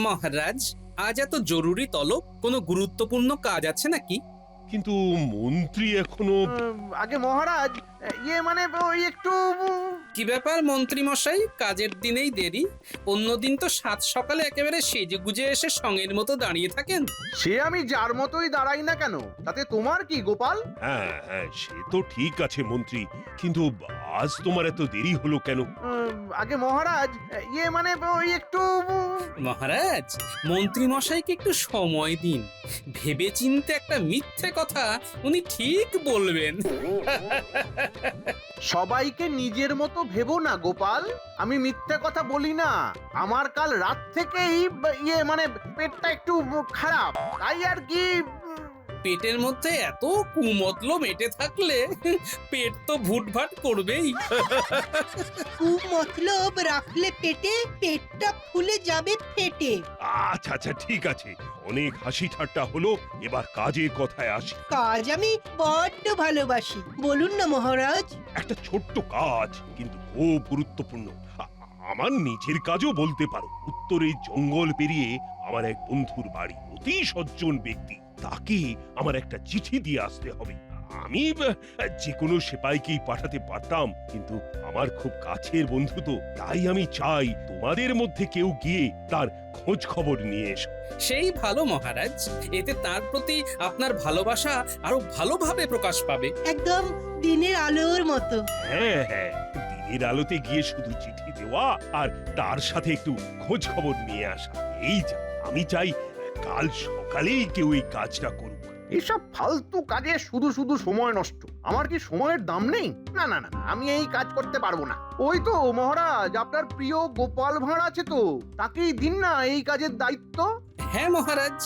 মহারাজ, আজ এত জরুরি তলব? কোনো গুরুত্বপূর্ণ কাজ আছে নাকি? কিন্তু মন্ত্রী এখনো। আগে মহারাজ, মানে ওই একটু কি ব্যাপার মন্ত্রী মশাই, কাজের দিনেই দেরি? অন্যদিন তো সাত সকালে একেবারে সেজে গুজে এসে সঙ্গের মতো দাঁড়িয়ে থাকেন। সে আমি যার মতোই দাঁড়াই না কেন, তাতে তোমার কি গোপাল? হ্যাঁ হ্যাঁ, সে তো ঠিক আছে মন্ত্রী, কিন্তু আজ তোমার এত দেরি হলো কেন? আগে মহারাজ, মানে ওই একটু মহারাজ, মন্ত্রী মশাইকে একটু সময় দিন। ভেবেচিন্তে একটা মিথ্যে কথা উনি ঠিক বলবেন। সবাইকে নিজের মতো ভেবো না গোপাল। আমি মিথ্যে কথা বলি না। আমার কাল রাত থেকেই মানে পেটটা একটু খারাপ, তাই আর কি। পেটের মধ্যে এত কুমতলব মেটে থাকলে পেট তো ভুটভাট করবেই। মতলব রাখলে পেটে, পেটটা ফুলে যাবে ফেটে। আচ্ছা আচ্ছা, ঠিক আছে, অনেক হাসি ঠাট্টা হলো, এবার কাজের কথায় আসি। কাজ আমি বড্ড ভালোবাসি, বলুন না মহারাজ। একটা ছোট্ট কাজ, কিন্তু খুব গুরুত্বপূর্ণ। আমার নিজের কাজও বলতে পারো। উত্তরে জঙ্গল পেরিয়ে আমার এক বন্ধুর বাড়ি, অতি সজ্জন ব্যক্তি। তাকে আমার একটা চিঠি দিয়ে আসতে হবে। আমি যে কোনো সেপাইকেই পাঠাতে পারতাম, কিন্তু আমার খুব কাছের বন্ধু তো, তাই আমি চাই তোমাদের মধ্যে কেউ গিয়ে তার খোঁজ খবর নিয়ে এসো। সেই ভালো মহারাজ, এতে তার প্রতি আপনার ভালোবাসা আরো ভালোভাবে প্রকাশ পাবে। একদম দিনের আলোর মতো। হ্যাঁ হ্যাঁ, দিনের আলোতে গিয়ে শুধু চিঠি দেওয়া আর তার সাথে একটু খোঁজ খবর নিয়ে আসা, এই যা। আমি চাই কাল সকালেই কেউ এই কাজটা করুক। এসব ফালতু কাজে শুধু শুধু সময় নষ্ট। আমার কি সময়ের দাম নেই? না না না, আমি এই কাজ করতে পারবো না। ওই তো মহারাজ, আপনার প্রিয় গোপাল ভাঁড় আছে তো, তাকেই দিন না এই কাজের দায়িত্ব। হ্যাঁ মহারাজ,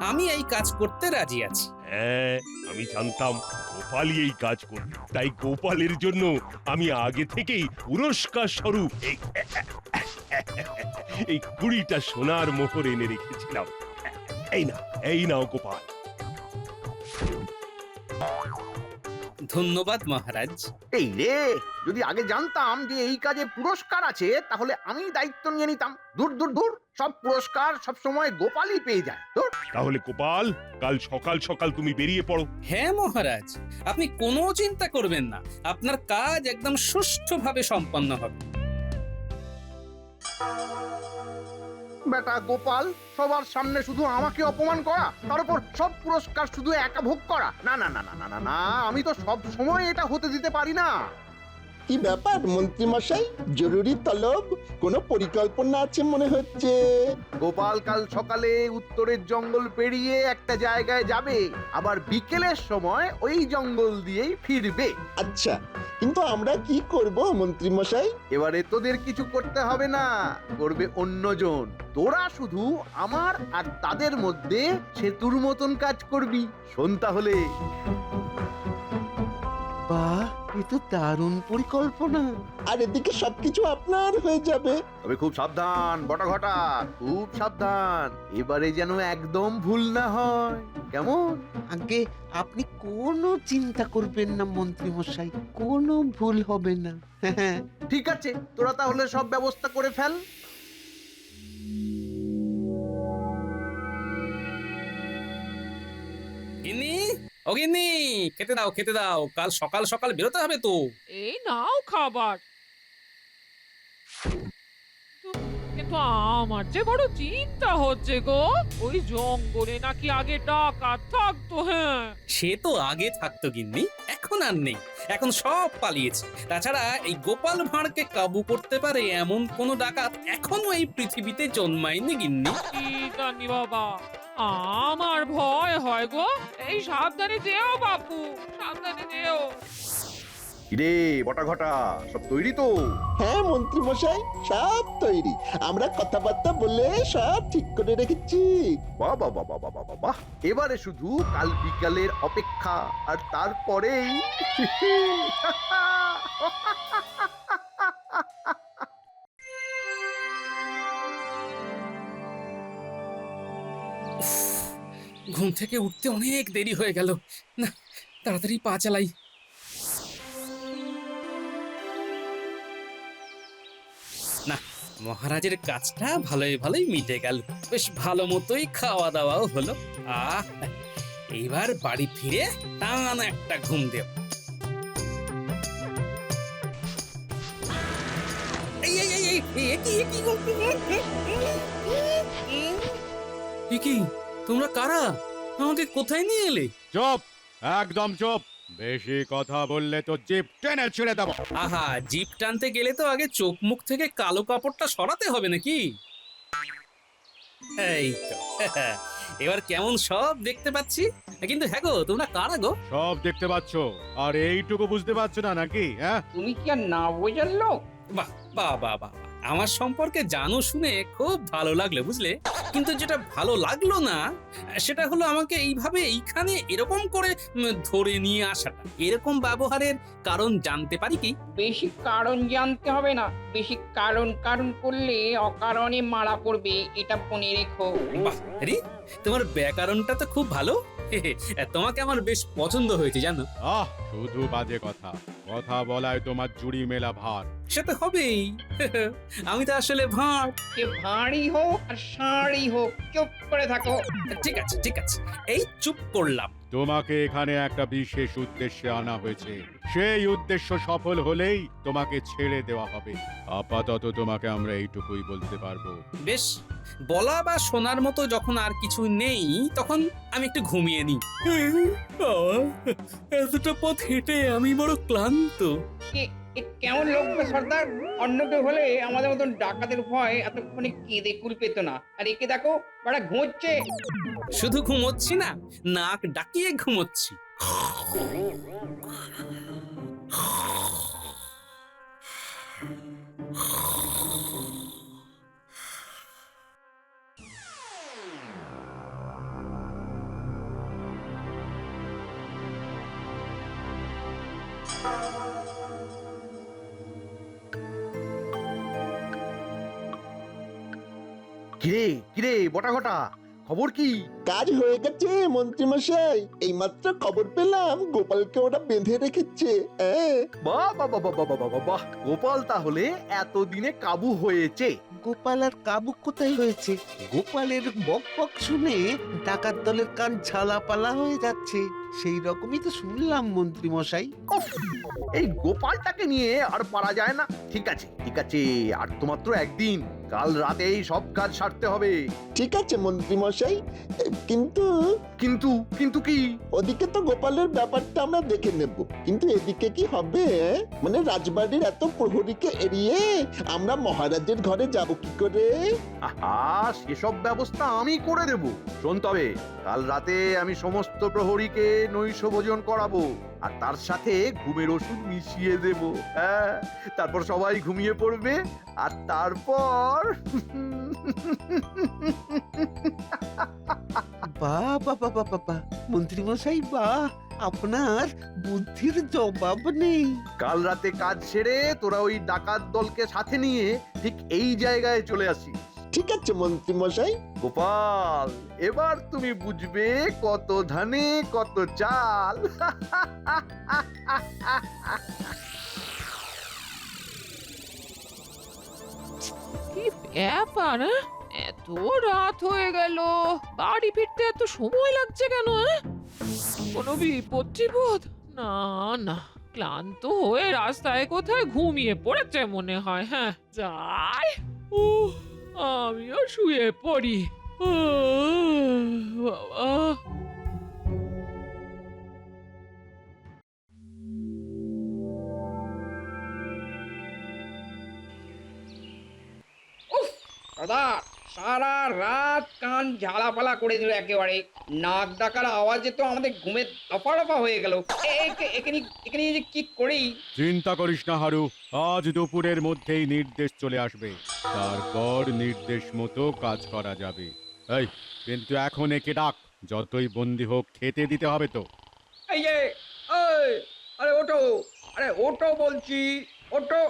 আমি এই কাজ করতে রাজি আছি। হ্যাঁ, আমি জানতাম গোপালই এই কাজ করবে, তাই গোপালের জন্য আমি আগে থেকেই পুরস্কার স্বরূপ এই 20টা সোনার মোহর এনে রেখেছিলাম। এই নাও গোপাল। ধন্যবাদ মহারাজ। এই রে, যদি আগে জানতাম যে এই কাজে পুরস্কার আছে, তাহলে আমি দায়িত্ব নিয়ে নিতাম। দূর দূর দূর, সব পুরস্কার সব সময় গোপালই পেয়ে যায়। দূর। তাহলে গোপাল, কাল সকাল সকাল তুমি বেরিয়ে পড়ো। হ্যাঁ মহারাজ, আপনি কোনো চিন্তা করবেন না, আপনার কাজ একদম সুষ্ঠুভাবে সম্পন্ন হবে। বেটা গোপাল, সবার সামনে শুধু আমাকে অপমান করা, তার উপর সব পুরস্কার শুধু একা ভোগ করা। না না না না না না না, আমি তো সব সময় এটা হতে দিতে পারি না। কি ব্যাপার মন্ত্রী মশাই, জরুরি তলব? কোনো পরিকল্পনা আছে মনে হচ্ছে। গোপাল কাল সকালে উত্তরের জঙ্গল পেরিয়ে একটা জায়গায় যাবে, আবার বিকেলের সময় ওই জঙ্গল দিয়েই ফিরবে। আচ্ছা, কিন্তু আমরা কি করব মন্ত্রী মশাই? এবারে তোদের কিছু করতে হবে না, করবে অন্যজন। তোরা শুধু আমার আর তাদের মধ্যে সেতুর মতন কাজ করবি। শোন তাহলে। বাহ, এ তো দারুণ পরিকল্পনা। আর এদিকে সবকিছু আপনার হয়ে যাবে। তবে খুব সাবধান বটাঘটা, খুব সাবধান। এবারে যেন একদম ভুল না হয়, কেমন? আগে আপনি কোনো চিন্তা করবেন না মন্ত্রী মশাই, কোনো ভুল হবে না। হ্যাঁ, ঠিক আছে, তোরা তাহলে সব ব্যবস্থা করে ফেল। গিন্নি, ও গিন্নি, খেতে দাও খেতে দাও, কাল সকাল সকাল বেরোতে হবে তো। এই নাও খাবার। কিন্তু আমার যে বড় চিন্তা হচ্ছে গো, ওই জঙ্গলে নাকি আগে ডাকাত থাকতো। হ্যাঁ, সে তো আগে থাকতো গিন্নি, এখন আর নেই, এখন সব পালিয়েছে। তাছাড়া এই গোপাল ভাঁড়কে কাবু করতে পারে এমন কোন ডাকাত এখনো এই পৃথিবীতে জন্মায়নি গিন্নি। কি জানি বাবা, আমার ভয় হয় গো। এই সাবধানে যেও বাপু, সাবধানে যেও। কিরে বটাঘটা, সব তৈরি তো? হ্যাঁ মন্ত্রী মশাই, সব তৈরি। আমরা কথাবার্তা বলে সব ঠিক করে রেখেছি। বাহ বাহ বাহ বাহ বাহ বাহ বাহ। এবারে শুধু কাল বিকালের অপেক্ষা, আর তারপরেই ঘুম থেকে উঠতে অনেক দেরি হয়ে গেল। না, তাড়াতাড়ি পা চালাই। না, মহারাজের কাজটা ভালোই ভালোই মিটে গেল। বেশ ভালো মতোই খাওয়া দাওয়াও হলো। আহ, এইবার বাড়ি ফিরে টান একটা ঘুম দেব। এই, এই, এই, এই, এ কি তোমরা কারা? আমাকে কোথায় নিয়ে এলে? চুপ, একদম চুপ। বেশি কথা বললে তো জিপ টেনে ছেড়ে দেবো। আহা, জিপ টানতে গেলে তো আগে চোখ মুখ থেকে কালো কাপড়টা সরাতে হবে নাকি? এই তো এবার কেমন সব দেখতে পাচ্ছি। কিন্তু হ্যাঁ গো, তোমরা কারা গো? সব দেখতে পাচ্ছ, আর এইটুকু বুঝতে পারছো না নাকি? হ্যাঁ, তুমি কি আর না বোঝার লোক? বাহ বাহ বাহ বাহ, আমার সম্পর্কে জানো শুনে খুব ভালো লাগলো বুঝলে। কিন্তু যেটা ভালো লাগলো না সেটা হলো আমাকে এইভাবে এইখানে এরকম করে ধরে নিয়ে আসাটা। এরকম ব্যবহারের কারণ জানতে পারি কি? বেশি কারণ জানতে হবে না, বেশি কারণ কারণ করলে অকারণে মারা পড়বে, এটা মনে রেখো। বাহ রে, তোমার ব্যাকরণটা তো খুব ভালো। তোমাকে আমার বেশ পছন্দ হয়েছে জানো। শুধু বাজে কথা, কথা বলায় তোমার জুড়ি মেলা ভার। সে তো হবেই, আমি তো আসলে ভাঁড়। সে ভারী হোক আর সারি হোক, চুপ করে থাকো। ঠিক আছে ঠিক আছে, এই চুপ করলাম। তোমাকে এখানে একটা বিশেষ উদ্দেশ্যে আনা হয়েছে। সেই উদ্দেশ্য সফল হলেই তোমাকে ছেড়ে দেওয়া হবে। আপাতত তোমাকে আমরা এইটুকুই বলতে পারবো। বেশ, বলা বা শোনার মতো যখন আর কিছু নেই তখন আমি একটু ঘুমিয়ে নিই। এতটা পথ হেঁটে আমি বড় ক্লান্ত। এ কেমন লোক গো সর্দার? অন্য কেউ হলে আমাদের মতন ডাকাতের ভয় এতক্ষণে কেঁদে কুল পেত না, আর একে দেখো বড় ঘুমোচ্ছে। শুধু ঘুমোচ্ছি না, নাক ডাকিয়ে ঘুমোচ্ছি। কিরে কিরে বটা ঘটা, খবর কি? কাজ হয়ে গেছে মন্ত্রীমশাই, এইমাত্র খবর পেলাম গোপালকে ওরা বেঁধে রেখেছে। বাহ বাহ বাহ বাহ বাহ বাহ বাহ, গোপাল তাহলে এতদিনে কাবু হয়েছে। গোপাল আর কাবু কোথায় হয়েছে? গোপালের বক বক শুনে ডাকাত দলের কান ঝালাপালা হয়ে যাচ্ছে। সেই রকমই তো শুনলাম মন্ত্রী মশাই। উফ, এই গোপালটাকে নিয়ে আর পারা যায় না। ঠিক আছে ঠিক আছে, আর তো মাত্র একদিন, কাল রাতেই সব কাজ সারতে হবে। ঠিক আছে মন্ত্রীমশাই, কিন্তু কিন্তু কিন্তু কি? ওদিকে তো গোপালের ব্যাপারটা আমরা দেখে নেব, কিন্তু এদিকে কি হবে? মানে রাজবাড়ির এত প্রহরীকে এড়িয়ে আমরা মহারাজের ঘরে যাব কি করে? আহা, সেসব ব্যবস্থা আমি করে দেব। শোন তবে, কাল রাতে আমি সমস্ত প্রহরীকে নৈশ ভোজন করাবো, আর তার সাথে ঘুমের ওষুধ মিশিয়ে দেব। হ্যাঁ, তারপর সবাই ঘুমিয়ে পড়বে, আর তারপর বাহ বাহ বাহ বাহ বাহ, মন্ত্রী মশাই বাহ, আপনার বুদ্ধির জবাব নেই। কাল রাতে কাজ সেরে তোরা ওই ডাকাত দলকে সাথে নিয়ে ঠিক এই জায়গায় চলে আসিস। ঠিক আছে মন্ত্রীমশাই। গোপাল, এবার তুমি বুঝবে কত ধানে কত চাল। কি ব্যাপার? এত রাত হয়ে গেল, বাড়ি ফিরতে এত সময় লাগছে কেন? কোনো বিপদ টিপদ? না না, ক্লান্ত হয়ে রাস্তায় কোথায় ঘুমিয়ে পড়েছে মনে হয়। হ্যাঁ যাই, আমিও শুয়ে পড়ি। বাবা, সর্দার সারা রাত কান ঝালাপালা করে দিল একেবারে। নাক ডাকার আওয়াজে তো আমাদের ঘুমের দফা হয়ে গেল। এখানে যে কি করি? চিন্তা করিস না হারু, আজ দুপুরের মধ্যেই নির্দেশ চলে আসবে, তারপর নির্দেশ মতো কাজ করা যাবে। এই, কিন্তু এখন একে ডাক, যতই বন্দি হোক খেতে দিতে হবে তো। এই যে, এই, আরে ওঠো, আরে ওঠো বলছি, ওঠো।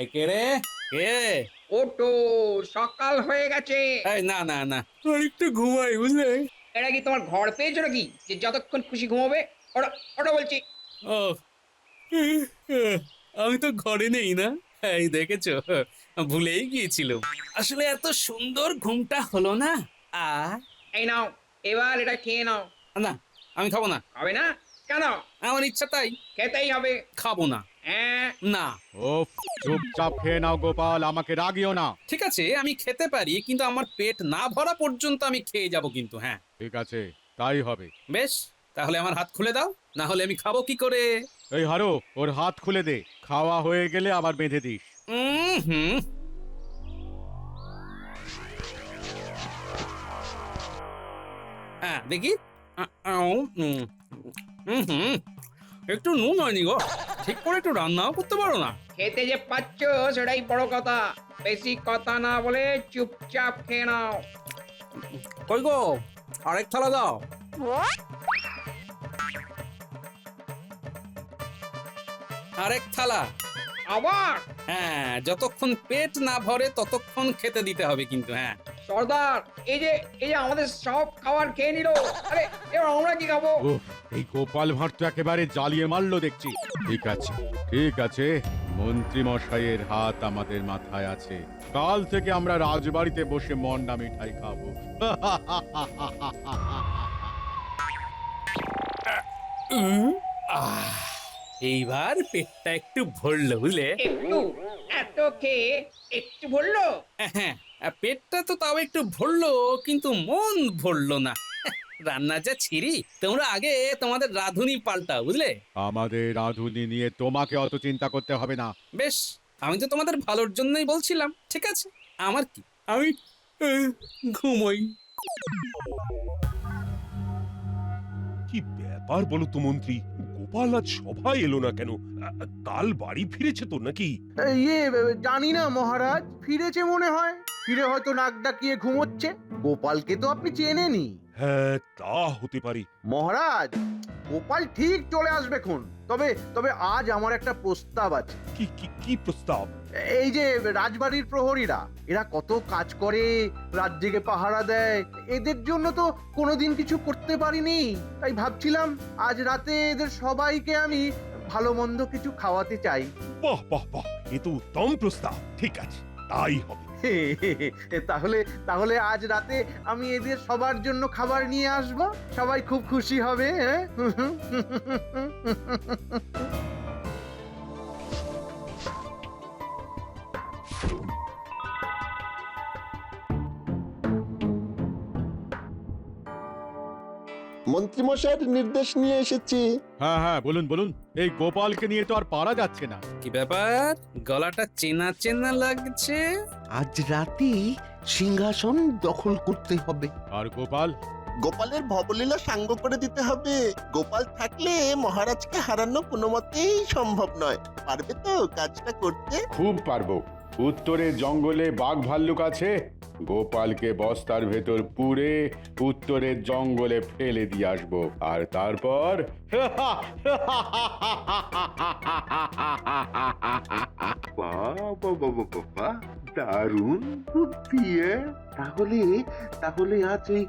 এই কে রে? কে? ওঠো, সকাল হয়ে গেছে। এই না না না, আর একটু ঘুমাই বুঝলে। এটা কি তোমার ঘর পেয়েছো নাকি যে যতক্ষণ খুশি ঘুমাবে? ওঠো, ওঠো বলছি। ও, আমি তো ঘরে নেই না। এই দেখেছো, ভুলেই গিয়েছিল। আসলে এত সুন্দর ঘুমটা হলো না। এই নাও, এবার এটা খেয়ে নাও। না, আমি খাবো না। হবে না কেন? আমার ইচ্ছা তাই। খেতেই হবে। খাবো না। হ্যাঁ, না। ওফ, চুপচাপ খেয়ে নাও গোপাল, আমাকে রাগিও না। ঠিক আছে, আমি খেতে পারি, কিন্তু আমার পেট না ভরা পর্যন্ত আমি খেয়ে যাব কিন্তু। হ্যাঁ, ঠিক আছে, তাই হবে। বেশ, তাহলে আমার হাত খুলে দাও, না হলে আমি খাবো কি করে? এই হারো, ওর হাত খুলে দে, খাওয়া হয়ে গেলে আবার বেঁধে দিস। হুম। হ্যাঁ, দেখি। হুম, একটু নুন হয়নি গো। ঠিক করে একটু রান্নাও করতে পারো না। খেতে যে পাচ্ছ সেটাই বড় কথা। বেশি কথা না বলে চুপচাপ খেয়ে নাও। কই গো, আরেক থালা দাও। আরেক থালা। আবার? হ্যাঁ, যতক্ষণ পেট না ভরে ততক্ষণ খেতে দিতে হবে কিন্তু। হ্যাঁ, সর্দার, এই যে আমাদের সব খাবার খেয়ে নিল। আরে এবার আমরা কি খাবো? উফ, এই গোপাল ভাঁড় তো একেবারে জ্বালিয়ে মারলো দেখছি। ঠিক আছে, ঠিক আছে, মন্ত্রী মশাইয়ের হাত আমাদের মাথায় আছে। কাল থেকে আমরা রাজবাড়িতে বসে মন্ডা মিঠাই খাবো। এইবার পেটটা একটু ভরলো বুঝলে। একটু? এত খেয়ে একটু বললো? হ্যাঁ, পেটটা তো তাও একটু ভরলো, কিন্তু মন ভরলো না। রান্না যা ছিরি, তোমরা আগে তোমাদের রাঁধুনি পাল্টাও বুঝলে। আমাদের রাঁধুনি নিয়ে তোমাকে অত চিন্তা করতে হবে না। বেশ, আমি তো তোমাদের ভালোর জন্যই বলছিলাম। ঠিক আছে, আমার কি, আমি ঘুমোই। কি ব্যাপার বলো তো মন্ত্রী, গোপাল আজ সভায় এলো না কেন? কাল বাড়ি ফিরেছে তো নাকি? জানি না মহারাজ, ফিরেছে মনে হয়। ফিরে হয়তো নাক ডাকিয়ে ঘুমোচ্ছে। গোপালকে তো আপনি চেনেনই। হ্যাঁ, তা হতে পারে। মহারাজ, গোপাল ঠিক চলে আসবে খন। তবে তবে আজ আমার একটা প্রস্তাব আছে। কি কি কি প্রস্তাব? এই যে রাজবাড়ির প্রহরীরা, এরা কত কাজ করে, রাত জেগে পাহারা দেয়, এদের জন্য তো কোনোদিন কিছু করতে পারিনি। তাই ভাবছিলাম আজ রাতে এদের সবাইকে আমি ভালো মন্দ কিছু খাওয়াতে চাই। বাহ বাহ বাহ, এ তো উত্তম প্রস্তাব। ঠিক আছে, তাই হবে। তাহলে তাহলে আজ রাতে আমি এদের সবার জন্য খাবার নিয়ে আসব। সবাই খুব খুশি হবে। হ্যাঁ, মন্ত্রীমশাইয়ের নির্দেশ নিয়ে এসেছি। হ্যাঁ হ্যাঁ, বলুন বলুন। এই গোপালকে নিয়ে তো আর পারা যাচ্ছে না। কি ব্যাপার, গলাটা চেনা চেনা লাগছে? আজ রাতেই সিংহাসন দখল করতে হবে। আর গোপাল? গোপালের ভবলীলা সাঙ্গ করে দিতে হবে। গোপাল থাকলে মহারাজকে হারানো কোনো মতেই সম্ভব নয়। পারবে তো কাজটা করতে? খুব পারবো। উত্তরে জঙ্গলে বাঘ ভাল্লুক আছে, গোপালকে বস্তার ভেতর পুরে উত্তরের জঙ্গলে ফেলে দিয়ে আসবো, আর তারপর বাবা, দারুণ বুদ্ধি। তাহলে তাহলে আজ এই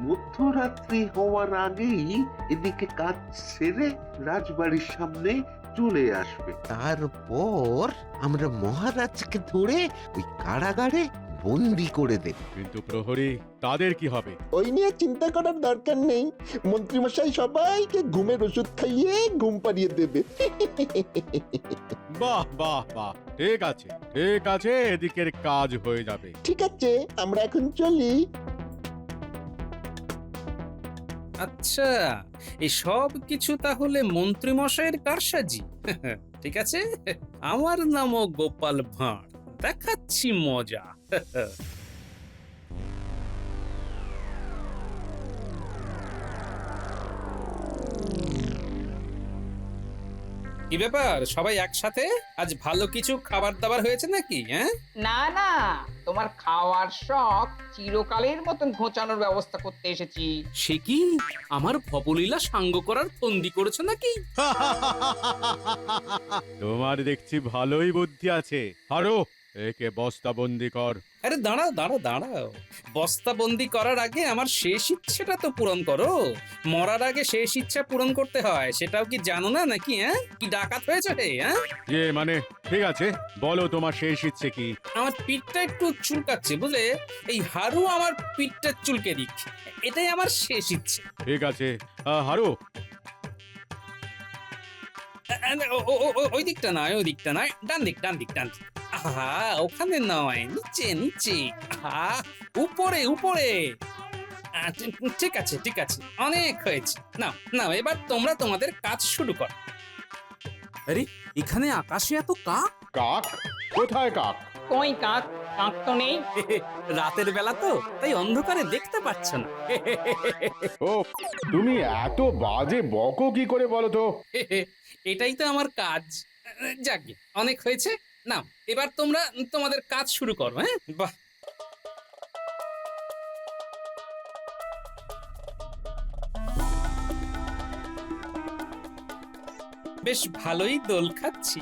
মধ্যরাত্রি হওয়ার আগেই এদিকে কাজ সেরে রাজবাড়ির সামনে চলে আসবে। তারপর আমরা মহারাজকে ধরে ওই কারাগারে বন্দি করে দেব। কিন্তু প্রহরী, তাদের কি হবে? ওই নিয়ে চিন্তা করার দরকার নেই। মন্ত্রীমশাই সবাইকে ঘুমের ওষুধ খাইয়ে ঘুম পাড়িয়ে দেবে। বাহ বাহ বাহ, ঠিক আছে ঠিক আছে, এদিকের কাজ হয়ে যাবে। ঠিক আছে, আমরা এখন চলি। আচ্ছা, এই সব কিছু তাহলে মন্ত্রী মশাইয়ের কারসাজি। ঠিক আছে, আমার নামও গোপাল ভাঁড়, দেখাচ্ছি মজা। কি ব্যাপার, সবাই একসাথে? আজ ভালো কিছু খাবার দাবার হয়েছে নাকি? হ্যাঁ, না না, তোমার খাওয়ার শখ চিরকালের মতন ঘোচানোর ব্যবস্থা করতে এসেছি। সে কি, আমার ভবলীলা সাঙ্গ করার ফন্দি করেছো নাকি? তোমার দেখছি ভালোই বুদ্ধি আছে। আরো একে বস্তাবন্দি কর। আরে দাঁড়াও দাঁড়াও দাঁড়াও, বস্তাবন্দি করার আগে আমার শেষ ইচ্ছেটা তো পূরণ করো। মরার আগে শেষ ইচ্ছা পূরণ করতে হয়, সেটাও কি জানো না নাকি? হ্যাঁ, কি ডাকাত হয়েছে হে? হ্যাঁ, মানে ঠিক আছে, বলো তোমার শেষ ইচ্ছে কি? আমার পিঠটা একটু চুলকাচ্ছে বুঝলে, এই হারু আমার পিঠটা চুলকে দিক, এটাই আমার শেষ ইচ্ছে। ঠিক আছে, হারু, ওই দিকটা নয়, ওই দিকটা নয়, ডান দিক ডান দিক ডান দিক। আহা, ওখানে নয়, নিচে নিচে। আহা, উপরে উপরে। ঠিক আছে ঠিক আছে, অনেক হয়েছে। নাও নাও, এবার তোমরা তোমাদের কাজ শুরু করো। আরে, এখানে আকাশে এত কাক? কাক কোথায়? কাক কই কাক? কাক তো নেই। রাতের বেলা তো, তাই অন্ধকারে দেখতে পাচ্ছ না। ও, তুমি এত বাজে বকো কি করে বলো তো? এটাই তো আমার কাজ। যাকে অনেক হয়েছে, নাও এবার তোমরা তোমাদের কাজ শুরু করো। হ্যাঁ, বাহ, বেশ ভালোই দোল খাচ্ছি।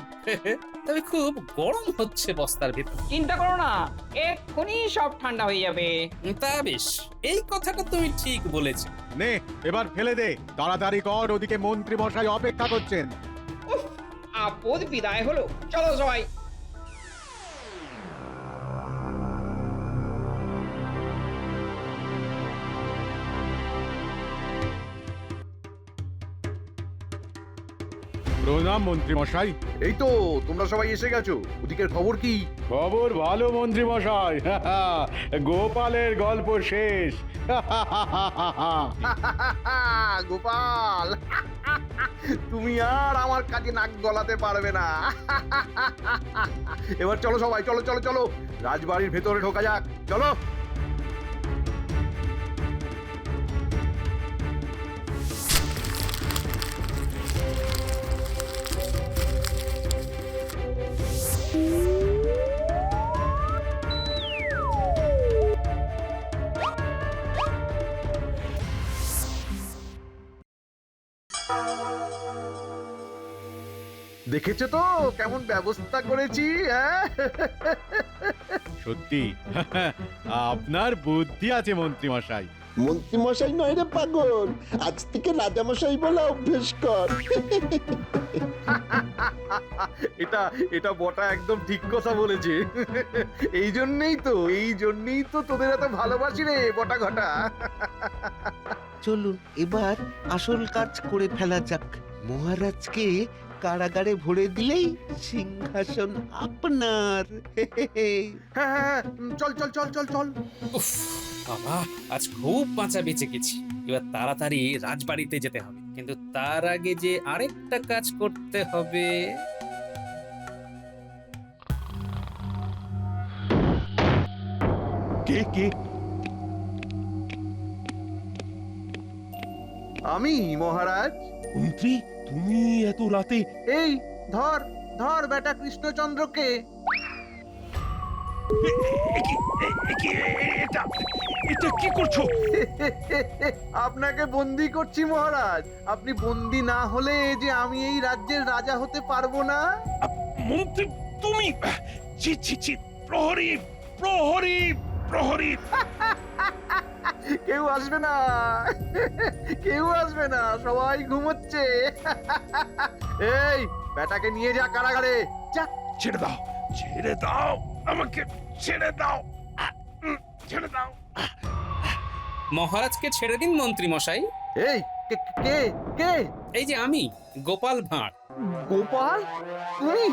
তবে খুব গরম হচ্ছে বস্তার ভিতর। চিন্তা করো না, এক্ষুনি সব ঠান্ডা হয়ে যাবে। তা বেশ, এই কথাটা তুমি ঠিক বলেছো। নে, এবার ফেলে দে, তাড়াতাড়ি কর, ওদিকে মন্ত্রী মশাই অপেক্ষা করছেন। আপদ বিদায় হলো, চলো সবাই। প্রণাম মন্ত্রী মশাই। এই তো তোমরা সবাই এসে গেছো, ওদিকের খবর কি? খবর ভালো মন্ত্রী মশাই, গোপালের গল্প শেষ। গোপাল, তুমি আর আমার কাজে নাক গলাতে পারবে না। এবার চলো সবাই, চলো চলো চলো, রাজবাড়ির ভেতরে ঢোকা যাক, চলো। দেখেছো তো কেমন ব্যবস্থা করেছি? হ্যাঁ, সত্যি আপনার বুদ্ধি আছে মন্ত্রী মশাই। মন্ত্রী মশাই নয় রে পাগল, আজ থেকে রাজা মশাই বলা অভ্যেস কর। এটা এটা বটা একদম ঠিক কথা বলেছে। এই জন্যই তো তোদের এত ভালোবাসি রে বটা ঘটা। চলুন এবার আসল কাজ করে ফেলা যাক। মহারাজকে কারাগারে ভরে দিলেই সিংহাসন আপনার। হ্যাঁ হ্যাঁ, চল চল চল চল চল। উফ, বাবা, আজ খুব বাঁচা বেঁচে গেছি। এবার তাড়াতাড়ি রাজবাড়িতে যেতে হবে, কিন্তু তার আগে যে আরেকটা কাজ করতে হবে। কে কে? আমি মহারাজ। মন্ত্রী, তুমি এত রাতে? এই ধর ধর বেটা কৃষ্ণচন্দ্রকে। এটা কি করছো? আপনাকে বন্দি করছি মহারাজ। আপনি বন্দি না হলে যে আমি এই রাজ্যের রাজা হতে পারবো না। মন্ত্রী তুমি? ছি ছি ছি, প্রহরী প্রহরী প্রহরী! কেউ আসবে না, কেউ আসবে না, সবাই ঘুমোচ্ছে। এই বেটাকে নিয়ে যা কারাগারে, যা। ছেড়ে দাও, ছেড়ে দাও, আমাকে ছেড়ে দাও, ছেড়ে দাও। মহারাজকে ছেড়ে দিন মন্ত্রী মশাই। এই কে কে কে? এই যে আমি, গোপাল ভাঁড়। গোপাল, তুমি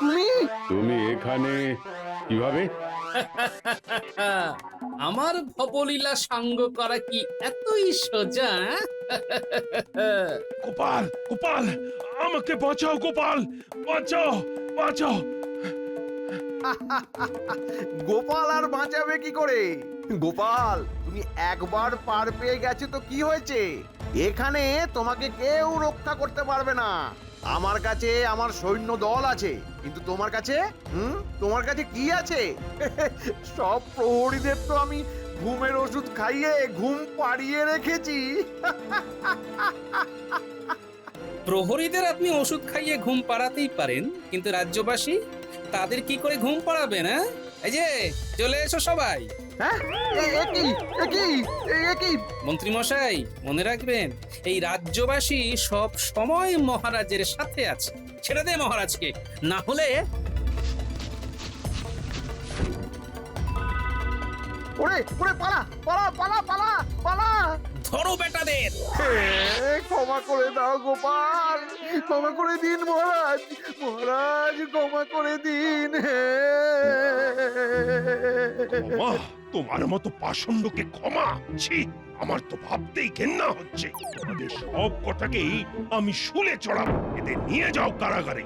তুমি তুমি এখানে কিভাবে? আমার ভবলীলা সাঙ্গ করা কি এতই সোজা? গোপাল, গোপাল, আমাকে বাঁচাও, গোপাল, বাঁচাও, বাঁচাও। গোপাল আর বাঁচাবে কি করে? গোপাল, তুমি একবার পার পেয়ে গেছো তো কি হয়েছে? এখানে তোমাকে কেউ রক্ষা করতে পারবে না। আমার কাছে আমার সৈন্য দল আছে, কিন্তু তোমার কাছে তোমার কাছে কি আছে? সব প্রহরীদের তো আমি ঘুমের ওষুধ খাইয়ে ঘুম পাড়িয়ে রেখেছি। প্রহরীদের আপনি ওষুধ খাইয়ে ঘুম পাড়াতেই পারেন, কিন্তু রাজ্যবাসী তাদের কি করে ঘুম পাড়াবেন? হ্যাঁ, এই যে চলে এসো সবাই। হ্যাঁ কি মন্ত্রী মশাই, মনে রাখবেন এই রাজ্যবাসী সব সময় মহারাজের সাথে আছে। ছেড়ে দে মহারাজকে, না হলে ওরে ওরে পালা পালা পালা পালা পালা ধরো বেটাদের। ক্ষমা করে দাও গোপাল, ক্ষমা করে দিন মহারাজ, মহারাজ ক্ষমা করে দিন। ক্ষমা? তোমার মতো পাষণ্ডকে ক্ষমা? ছি, আমার তো ভাবতেই ঘেন্না হচ্ছে। তোমাদের সব কটাকেই আমি শুলে চড়াবো, এদের নিয়ে যাও কারাগারে।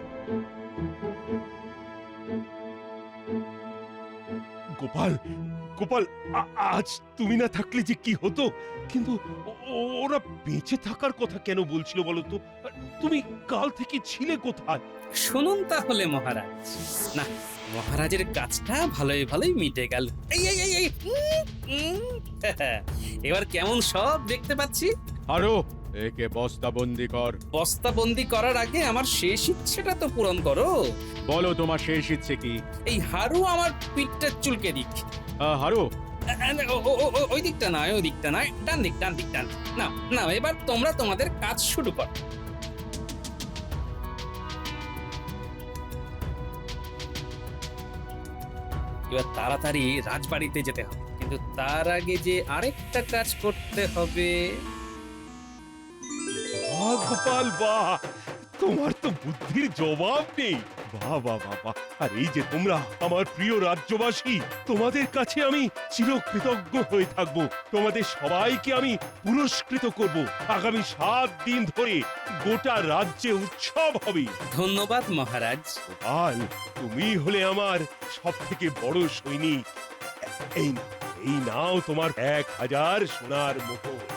গোপাল, গোপাল, আজ তুমি না থাকলে যে কি হতো। কিন্তু ওরা বেঁচে থাকার কথা কেন বলছিল বলো তো? তুমি কাল থেকে ছিলে কোথায়? শুনুন তাহলে মহারাজ। না, মহারাজের কাজটা ভালোই ভালোই মিটে গেল। এই এই এই এই, এবার কেমন সব দেখতে পাচ্ছি। আরো একে বস্তাবন্দি কর। বস্তাবন্দি করার আগে আমার শেষ ইচ্ছেটা তো পূরণ করো। বলো তোমার শেষ ইচ্ছে কি? এই হারু আমার পিঠটা চুলকে দিক। হারু, ওই দিকটা নয়, ওই দিকটা নয়, ডান দিক ডান দিক ডান দিক। না না, এবার তোমরা তোমাদের কাজ শুরু করো। এবার তাড়াতাড়ি রাজবাড়িতে যেতে হবে, কিন্তু তার আগে যে আরেকটা কাজ করতে হবে। বাহ গোপাল বাহ, তোমার তো বুদ্ধির জবাব নেই। বাহ বাহ বাহ বাহ। আর এই যে তোমরা আমার প্রিয় রাজ্যবাসী, তোমাদের কাছে আমি চিরকৃতজ্ঞ হয়ে থাকবো। তোমাদের সবাইকে আমি পুরস্কৃত করব। আগামী 7 দিন ধরে গোটা রাজ্যে উৎসব হবে। ধন্যবাদ মহারাজ। গোপাল, তুমি হলে আমার সব থেকে বড় সৈনিক। এই নাও তোমার 1000 সোনার মোহর।